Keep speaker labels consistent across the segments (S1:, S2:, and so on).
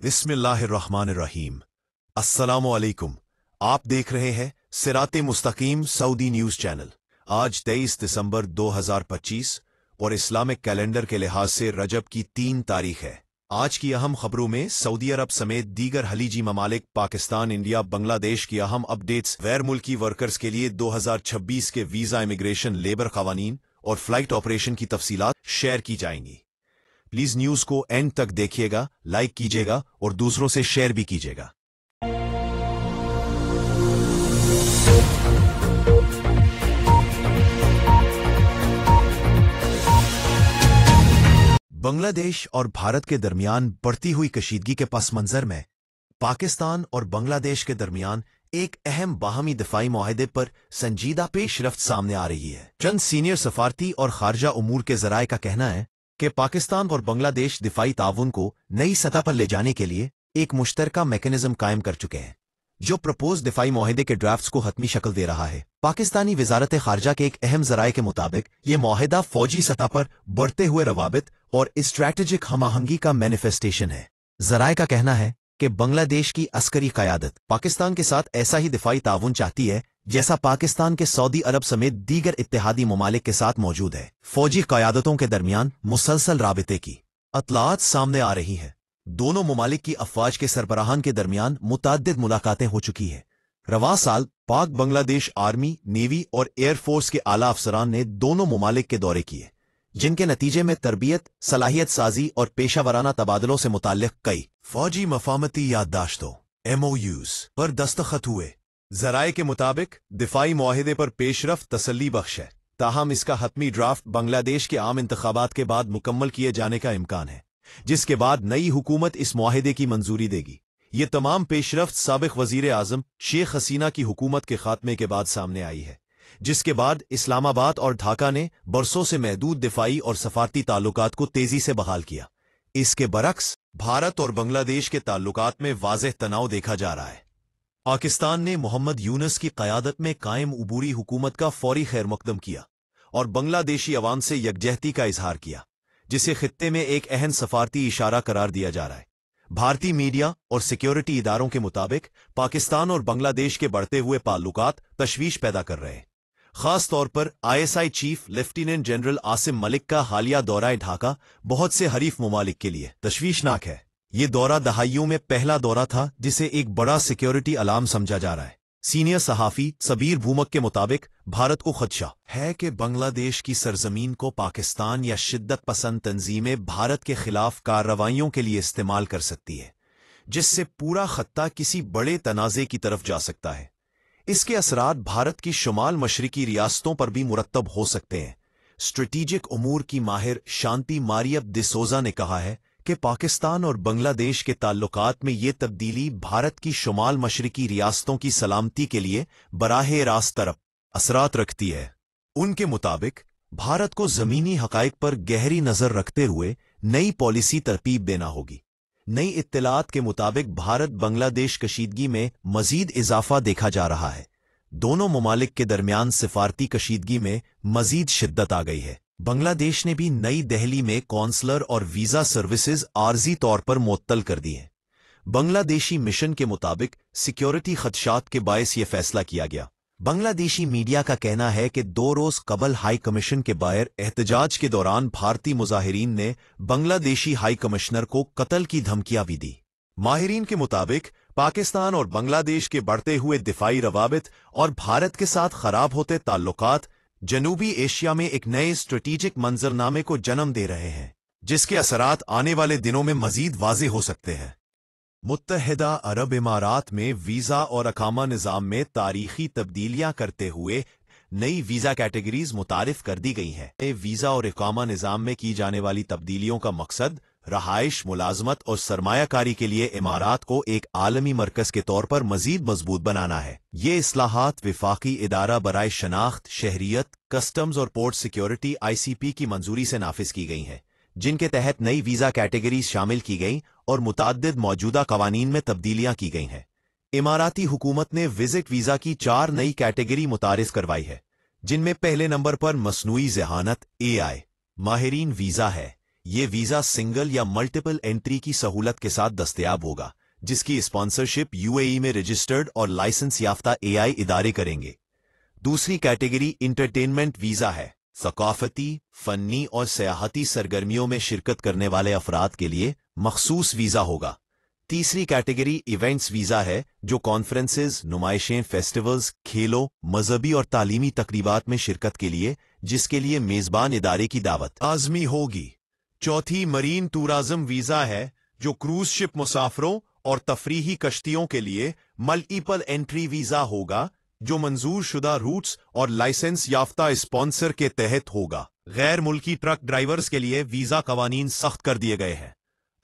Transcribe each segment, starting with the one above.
S1: बिस्मिल्लाहिर्रहमानिर्रहीम। अस्सलामु अलैकुम। आप देख रहे हैं सिराते मुस्तकीम सऊदी न्यूज़ चैनल। आज 23 दिसंबर 2025 और इस्लामिक कैलेंडर के लिहाज से रजब की 3 तारीख है। आज की अहम खबरों में सऊदी अरब समेत दीगर खलीजी ममालिक, पाकिस्तान, इंडिया, बांग्लादेश की अहम अपडेट्स, गैर मुल्की वर्कर्स के लिए 2026 के वीज़ा, इमिग्रेशन, लेबर कवानीन और फ्लाइट ऑपरेशन की तफसीलात शेयर की जाएंगी। प्लीज न्यूज़ को एंड तक देखिएगा, लाइक कीजिएगा और दूसरों से शेयर भी कीजिएगा। बांग्लादेश और भारत के दरमियान बढ़ती हुई कशीदगी के पस मंजर में पाकिस्तान और बांग्लादेश के दरमियान एक अहम बाहमी दिफाई मुआहदे पर संजीदा पेशरफ्त सामने आ रही है। चंद सीनियर सफारती और खारजा उमूर के जराये का कहना है कि पाकिस्तान और बांग्लादेश दिफाई ताउन को नई सतह पर ले जाने के लिए एक मुश्तरका मैकेनिज्म कायम कर चुके हैं, जो प्रपोज दिफाई मुआहदे के ड्राफ्ट्स को हतमी शक्ल दे रहा है। पाकिस्तानी वजारत खारजा के एक अहम जराये के मुताबिक ये मुआहदा फौजी सतह पर बढ़ते हुए रवाबित और स्ट्रैटेजिक हमाहंगी का मैनिफेस्टेशन है। जराये का कहना है कि बांग्लादेश की अस्करी क़यादत पाकिस्तान के साथ ऐसा ही दिफाई ताउन चाहती है जैसा पाकिस्तान के सऊदी अरब समेत दीगर इत्तेहादी ममालिक के साथ मौजूद है। फौजी क़यादतों के दरमियान मुसलसल राबिते की अतलात सामने आ रही हैं। दोनों ममालिक की अफवाज के सरबराहान के दरमियान मुतअद्दिद मुलाकातें हो चुकी हैं। रवां साल पाक बांग्लादेश आर्मी, नेवी और एयरफोर्स के आला अफसरान ने दोनों ममालिक के दौरे किए, जिनके नतीजे में तरबियत, सलाहियत साजी और पेशावराना तबादलों से मुताल्लिक कई फौजी मफामती याददाश्तों MOUs पर दस्तखत हुए। जराये के मुताबिक दिफाई मुआहिदे पर पेशरफ्त तसल्ली बख्श है, ताहम इसका हतमी ड्राफ्ट बांग्लादेश के आम इंतखाबात के बाद मुकम्मल किए जाने का इम्कान है, जिसके बाद नई हुकूमत इस मुआहिदे की मंजूरी देगी। ये तमाम पेशरफ्त साबिक वजीर आजम शेख हसीना की हुकूमत के खात्मे के बाद सामने आई है, जिसके बाद इस्लामाबाद और ढाका ने बरसों से महदूद दिफाई और सफारती ताल्लुकात को तेजी से बहाल किया। इसके बरक्स भारत और बांग्लादेश के ताल्लुकात में वाज़ेह तनाव देखा जा रहा है। पाकिस्तान ने मोहम्मद यूनुस की क़यादत में कायम उबूरी हुकूमत का फौरी खैर मकदम किया और बांग्लादेशी अवाम से यकजहती का इजहार किया, जिसे खित्ते में एक अहम सफारती इशारा करार दिया जा रहा है। भारतीय मीडिया और सिक्योरिटी इदारों के मुताबिक पाकिस्तान और बांग्लादेश के बढ़ते हुए ताल्लुकात तशवीश पैदा कर रहे हैं। खास तौर पर ISI chief lieutenant general Asim Malik का हालिया दौरा ढाका बहुत से हरीफ ममालिक के लिए तशवीशनाक है। ये दौरा दहाइयों में पहला दौरा था जिसे एक बड़ा सिक्योरिटी अलार्म समझा जा रहा है। सीनियर सहाफी सबीर भूमक के मुताबिक भारत को खदशा है कि बांग्लादेश की सरजमीन को पाकिस्तान या शिद्दत पसंद तंजीमें भारत के खिलाफ कार्रवाइयों के लिए इस्तेमाल कर सकती है, जिससे पूरा खत्ता किसी बड़े तनाज़े की तरफ जा सकता है। इसके असरात भारत की शुमाल मशरिकी रियासतों पर भी मुरत्तब हो सकते हैं। स्ट्रेटेजिक उमूर की माहिर शांति मारियप डिसोजा ने कहा है कि पाकिस्तान और बांग्लादेश के ताल्लुकात में ये तब्दीली भारत की शुमाल मशरिकी रियासतों की सलामती के लिए बराह रास्त तरफ असरात रखती है। उनके मुताबिक भारत को ज़मीनी हक़ाइक़ पर गहरी नज़र रखते हुए नई पॉलिसी तरतीब देना होगी। नई इत्तलात के मुताबिक भारत बांग्लादेश कशीदगी में मजीद इजाफा देखा जा रहा है। दोनों ममालिक के दरमियान सिफारती कशीदगी में मजीद शिद्दत आ गई है। बांग्लादेश ने भी नई दिल्ली में कौंसलर और वीज़ा सर्विसेज आर्जी तौर पर मुअत्तल कर दी हैं। बांग्लादेशी मिशन के मुताबिक सिक्योरिटी खदशात के बायस ये फैसला किया गया। बांग्लादेशी मीडिया का कहना है कि 2 रोज कबल हाई कमीशन के बाहर एहतजाज के दौरान भारतीय मुजाहिरीन ने बांग्लादेशी हाई कमिश्नर को कत्ल की धमकियां भी दी। माहिरीन के मुताबिक पाकिस्तान और बांग्लादेश के बढ़ते हुए दिफाई रवाबित और भारत के साथ खराब होते ताल्लुकात जनूबी एशिया में एक नए स्ट्रेटेजिक मंजरनामे को जन्म दे रहे हैं, जिसके असरात आने वाले दिनों में मजीद वाज़ेह हो सकते हैं। मुत्तहिदा अरब इमारात में वीज़ा और अकामा निज़ाम में तारीखी तब्दीलियां करते हुए नई वीज़ा कैटेगरीज मुतारिफ कर दी गई हैं। वीज़ा और अकामा निज़ाम में की जाने वाली तब्दीलियों का मकसद रहाइश, मुलाजमत और सरमायाकारी के लिए इमारात को एक आलमी मरकज़ के तौर पर मजीद मजबूत बनाना है। ये इस्लाहात विफाकी इदारा बराए शनाख्त, शहरियत, कस्टम्स और पोर्ट सिक्योरिटी ICP की मंजूरी से नाफिज की गई हैं, जिनके तहत नई वीज़ा कैटेगरीज शामिल की गई और मुतअद्दिद मौजूदा कवानीन में तब्दीलियां की गई हैं। इमाराती हुकूमत ने विजिट वीज़ा की 4 नई कैटेगरी मुतारिफ करवाई है, जिनमें पहले नंबर पर मसनूई ज़हानत AI माहिरीन वीज़ा है। ये वीजा सिंगल या मल्टीपल एंट्री की सहूलत के साथ दस्तयाब होगा, जिसकी स्पॉन्सरशिप यूएई में रजिस्टर्ड और लाइसेंस याफ्ता एआई इदारे करेंगे। दूसरी कैटेगरी इंटरटेनमेंट वीजा है। सकाफती, फन्नी और सयाहती सरगर्मियों में शिरकत करने वाले अफराद के लिए मखसूस वीजा होगा। तीसरी कैटेगरी इवेंट्स वीजा है, जो कॉन्फ्रेंसेस, नुमाइशें, फेस्टिवल्स, खेलों, मजहबी और तालीमी तकरीबात में शिरकत के लिए, जिसके लिए मेजबान इदारे की दावत आजमी होगी। चौथी मरीन टूरिज्म वीजा है, जो क्रूज शिप मुसाफरों और तफरीही कश्तियों के लिए मल्टीपल एंट्री वीजा होगा, जो मंजूर शुदा रूट्स और लाइसेंस याफ्ता स्पॉन्सर के तहत होगा। गैर मुल्की ट्रक ड्राइवर्स के लिए वीजा कवानीन सख्त कर दिए गए हैं।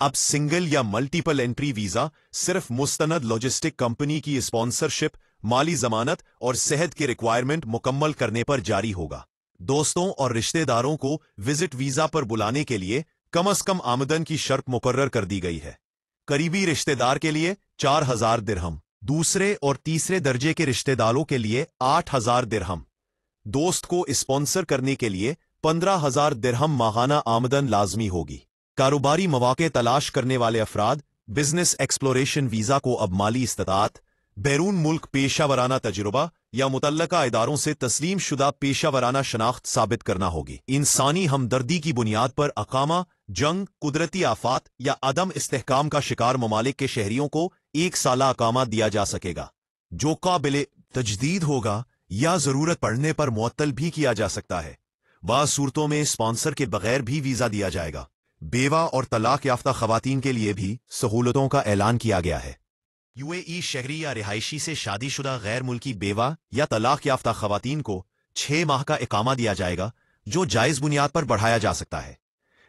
S1: अब सिंगल या मल्टीपल एंट्री वीजा सिर्फ मुस्तनद लॉजिस्टिक कंपनी की स्पॉन्सरशिप, माली जमानत और सेहत की रिक्वायरमेंट मुकम्मल करने पर जारी होगा। दोस्तों और रिश्तेदारों को विजिट वीजा पर बुलाने के लिए कम से कम आमदन की शर्त मुकर्रर कर दी गई है। करीबी रिश्तेदार के लिए 4000 दिरहम, दूसरे और तीसरे दर्जे के रिश्तेदारों के लिए 8000 दिरहम, दोस्त को स्पॉन्सर करने के लिए 15000 दिरहम माहाना आमदन लाजमी होगी। कारोबारी मौके तलाश करने वाले अफराद बिजनेस एक्सप्लोरेशन वीजा को अब माली इस्तात, बैरून मुल्क पेशा वराना तजुर्बा या मुतल्लका इदारों से तस्लीम शुदा पेशा वराना शनाख्त साबित करना होगी। इंसानी हमदर्दी की बुनियाद पर अकामा, जंग, कुदरती आफात या अदम इस्तेहकाम का शिकार ममालिक के शहरियों को 1 साला अकामा दिया जा सकेगा, जो काबिल तजदीद होगा या जरूरत पड़ने पर मुअत्तल भी किया जा सकता है। बाज़ सूरतों में स्पॉन्सर के बगैर भी वीजा दिया जाएगा। बेवा और तलाक याफ्ता खवातीन के लिए भी सहूलतों का ऐलान किया गया है। यूएई शहरी या रिहायशी से शादीशुदा गैर मुल्की बेवा या तलाक याफ्ता खवातीन को 6 माह का इकामा दिया जाएगा, जो जायज बुनियाद पर बढ़ाया जा सकता है।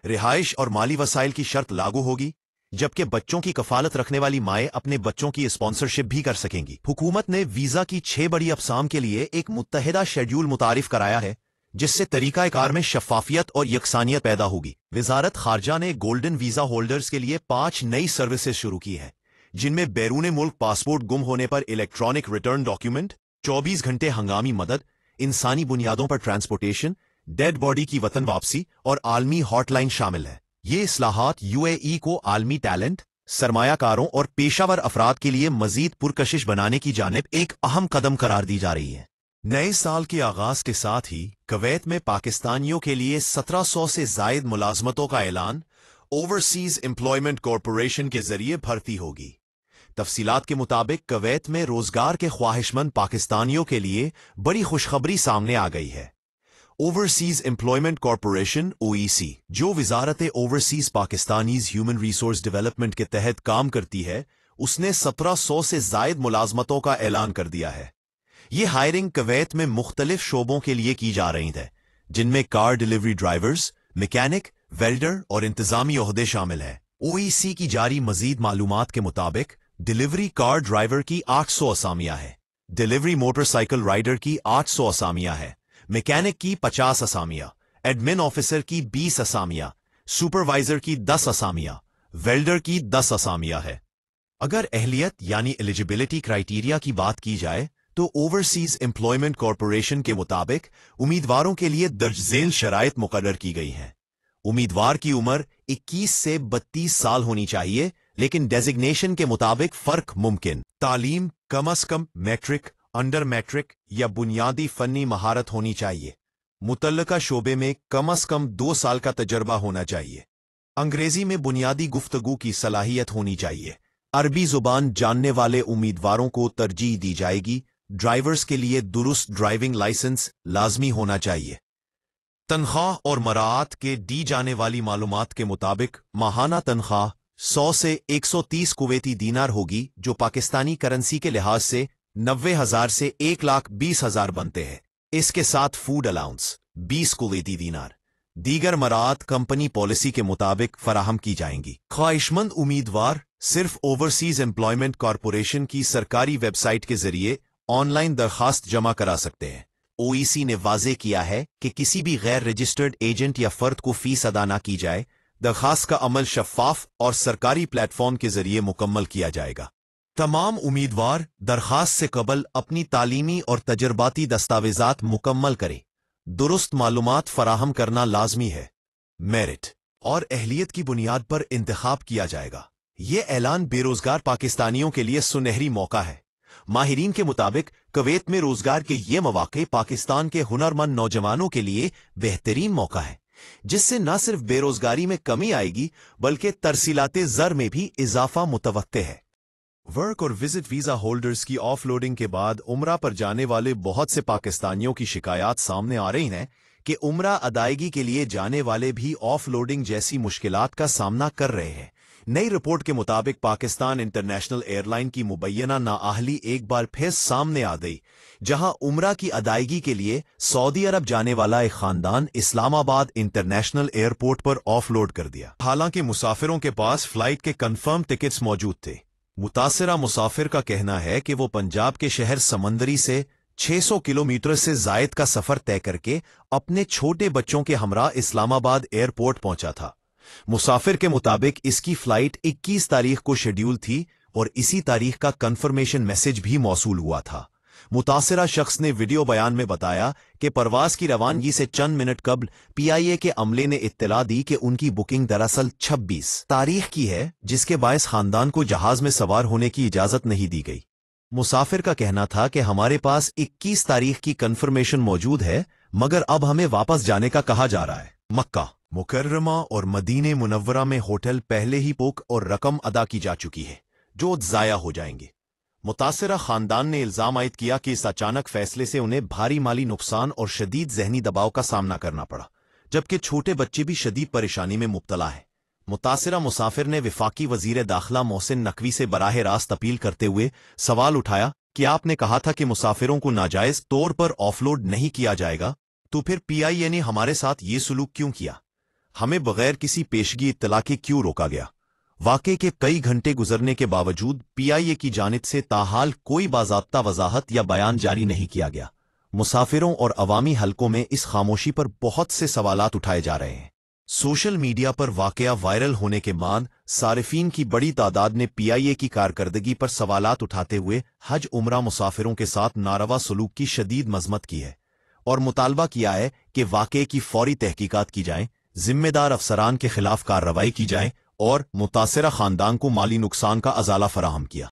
S1: रिहाइश और माली वसाइल की शर्त लागू होगी, जबकि बच्चों की कफालत रखने वाली माएँ अपने बच्चों की स्पॉन्सरशिप भी कर सकेंगी। हुकूमत ने वीजा की 6 बड़ी अक़साम के लिए एक मुत्तहिदा शेड्यूल मुतारिफ कराया है, जिससे तरीकाकार में शफाफियत और यकसानियत पैदा होगी। वजारत खारजा ने गोल्डन वीजा होल्डर्स के लिए 5 नई सर्विसेज शुरू की हैं, जिनमें बैरून मुल्क पासपोर्ट गुम होने पर इलेक्ट्रॉनिक रिटर्न डॉक्यूमेंट, 24 घंटे हंगामी मदद, इंसानी बुनियादों पर ट्रांसपोर्टेशन, डेड बॉडी की वतन वापसी और आलमी हॉटलाइन शामिल है। ये इस्लाहात यूएई को आलमी टैलेंट, सरमायाकारों और पेशावर अफराद के लिए मजीद पुरकशिश बनाने की जानिब एक अहम कदम करार दी जा रही है। नए साल के आगाज के साथ ही कुवैत में पाकिस्तानियों के लिए 1700 से जायद मुलाजमतों का ऐलान ओवरसीज एम्प्लॉयमेंट कॉरपोरेशन के जरिए भर्ती होगी। तफसीलात के मुताबिक कुवैत में रोजगार के ख्वाहिशमंद पाकिस्तानियों के लिए बड़ी खुशखबरी सामने आ गई है। ओवरसीज एम्प्लॉयमेंट कॉरपोरेशन (OEC), जो वजारत overseas Pakistanis human resource development के तहत काम करती है, उसने 1700 से जायद मुलाजमतों का ऐलान कर दिया है। ये हायरिंग कुवैत में मुख्तलिफ शोबों के लिए की जा रही है, जिनमें car delivery drivers, mechanic, welder और इंतजामी ओहदे शामिल हैं। OEC की जारी मजीद मालूमात के मुताबिक डिलीवरी कार ड्राइवर की 800 असामियां हैं, डिलीवरी मोटरसाइकिल राइडर की 800 असामियां हैं, मैकेनिक की 50 असामियां, एडमिन ऑफिसर की 20 असामियां, सुपरवाइजर की 10 असामियां, वेल्डर की 10 असामियां है। अगर अहलियत यानी एलिजिबिलिटी क्राइटेरिया की बात की जाए तो ओवरसीज एम्प्लॉयमेंट कॉरपोरेशन के मुताबिक उम्मीदवारों के लिए दर्ज झेल शराइत मुकर्रर की गई हैं। उम्मीदवार की उम्र 21 से 32 साल होनी चाहिए, लेकिन डेजिग्नेशन के मुताबिक फर्क मुमकिन। तालीम कम अज कम मैट्रिक, अंडर मैट्रिक या बुनियादी फनी महारत होनी चाहिए। मुतल्लका शोबे में कम अज कम 2 साल का तजर्बा होना चाहिए। अंग्रेजी में बुनियादी गुफ्तगू की सलाहियत होनी चाहिए। अरबी जुबान जानने वाले उम्मीदवारों को तरजीह दी जाएगी। ड्राइवर्स के लिए दुरुस्त ड्राइविंग लाइसेंस लाजमी होना चाहिए। तनख्वाह और मराआत के दी जाने वाली मालूमात के मुताबिक माहाना तनख्वाह 100 से 130 कुवैती दीनार होगी, जो पाकिस्तानी करेंसी के लिहाज से 90,000 से 1,20,000 बनते हैं। इसके साथ फूड अलाउंस 20 कुवैती दीनार। दीगर मराआत कंपनी पॉलिसी के मुताबिक फराहम की जाएंगी। ख्वाहिशमंद उम्मीदवार सिर्फ ओवरसीज एम्प्लॉयमेंट कॉरपोरेशन की सरकारी वेबसाइट के जरिए ऑनलाइन दरखास्त जमा करा सकते हैं। OEC ने वाजे किया है कि किसी भी गैर रजिस्टर्ड एजेंट या फर्द को फीस अदा न की जाए। दरखास्त का अमल शफाफ और सरकारी प्लेटफॉर्म के जरिए मुकम्मल किया जाएगा। तमाम उम्मीदवार दरखास्त से कबल अपनी तालीमी और तजर्बाती दस्तावेजात मुकम्मल करें। दुरुस्त मालूमात फराहम करना लाजमी है। मेरिट और अहलियत की बुनियाद पर इंतखाब किया जाएगा। ये ऐलान बेरोजगार पाकिस्तानियों के लिए सुनहरी मौका है। माहिरीन के मुताबिक कुवैत में रोजगार के ये मौके पाकिस्तान के हुनरमंद नौजवानों के लिए बेहतरीन मौका है, जिससे न सिर्फ बेरोजगारी में कमी आएगी बल्कि तरसीलाते ज़र में भी इजाफा मुतवक्के है। वर्क और विजिट वीजा होल्डर्स की ऑफलोडिंग के बाद उम्रा पर जाने वाले बहुत से पाकिस्तानियों की शिकायत सामने आ रही हैं कि उम्रा अदायगी के लिए जाने वाले भी ऑफलोडिंग जैसी मुश्किलात का सामना कर रहे हैं। नई रिपोर्ट के मुताबिक पाकिस्तान इंटरनेशनल एयरलाइन की मुबैना नाअहली एक बार फिर सामने आ गई, जहां उम्रा की अदायगी के लिए सऊदी अरब जाने वाला एक खानदान इस्लामाबाद इंटरनेशनल एयरपोर्ट पर ऑफलोड कर दिया। हालांकि मुसाफिरों के पास फ्लाइट के कंफर्म टिकट्स मौजूद थे। मुतासिरा मुसाफिर का कहना है कि वो पंजाब के शहर समंदरी से 600 किलोमीटर से जायद का सफर तय करके अपने छोटे बच्चों के हमरा इस्लामाबाद एयरपोर्ट पहुंचा था। मुसाफिर के मुताबिक इसकी फ्लाइट 21 तारीख को शेड्यूल थी और इसी तारीख का कंफर्मेशन मैसेज भी मौसूल हुआ था। मुतासिरा शख्स ने वीडियो बयान में बताया कि परवाज की रवानगी से चंद मिनट कबल PIA के अमले ने इत्तला दी कि उनकी बुकिंग दरअसल 26 तारीख की है, जिसके बायस खानदान को जहाज में सवार होने की इजाजत नहीं दी गई। मुसाफिर का कहना था कि हमारे पास 21 तारीख की कंफर्मेशन मौजूद है, मगर अब हमें वापस जाने का कहा जा रहा है। मक्का मुकर्रमा और मदीने मुनव्वरा में होटल पहले ही बुक और रकम अदा की जा चुकी है, जो ज़ाया हो जाएंगे। मुतासिरा खानदान ने इल्जाम आयद किया कि इस अचानक फैसले से उन्हें भारी माली नुकसान और शदीद जहनी दबाव का सामना करना पड़ा, जबकि छोटे बच्चे भी शदीद परेशानी में मुब्तला है। मुतासिरा मुसाफिर ने वफाकी वजीर दाखिला मोहसिन नकवी से बराह रास्त अपील करते हुए सवाल उठाया कि आपने कहा था कि मुसाफिरों को नाजायज तौर पर ऑफलोड नहीं किया जाएगा, तो फिर PIA ने हमारे साथ ये सलूक क्यों किया? हमें बगैर किसी पेशगी इत्तला के क्यों रोका गया? वाक़े के कई घंटे गुजरने के बावजूद PIA की जानिब से ताहाल कोई बाज़ाब्ता वजाहत या बयान जारी नहीं किया गया। मुसाफिरों और अवामी हलकों में इस खामोशी पर बहुत से सवालात उठाए जा रहे हैं। सोशल मीडिया पर वाक़या वायरल होने के बाद सारिफीन की बड़ी तादाद ने PIA की कारकर्दगी पर सवालात उठाते हुए हज उम्रा मुसाफिरों के साथ नारवा सलूक की शदीद मजम्मत की है और मुतालबा किया है कि वाक़े की फौरी तहकीकात की जाए, जिम्मेदार अफसरान के खिलाफ कार्रवाई की जाए और मुतासिरा खानदान को माली नुकसान का अजाला फराहम किया।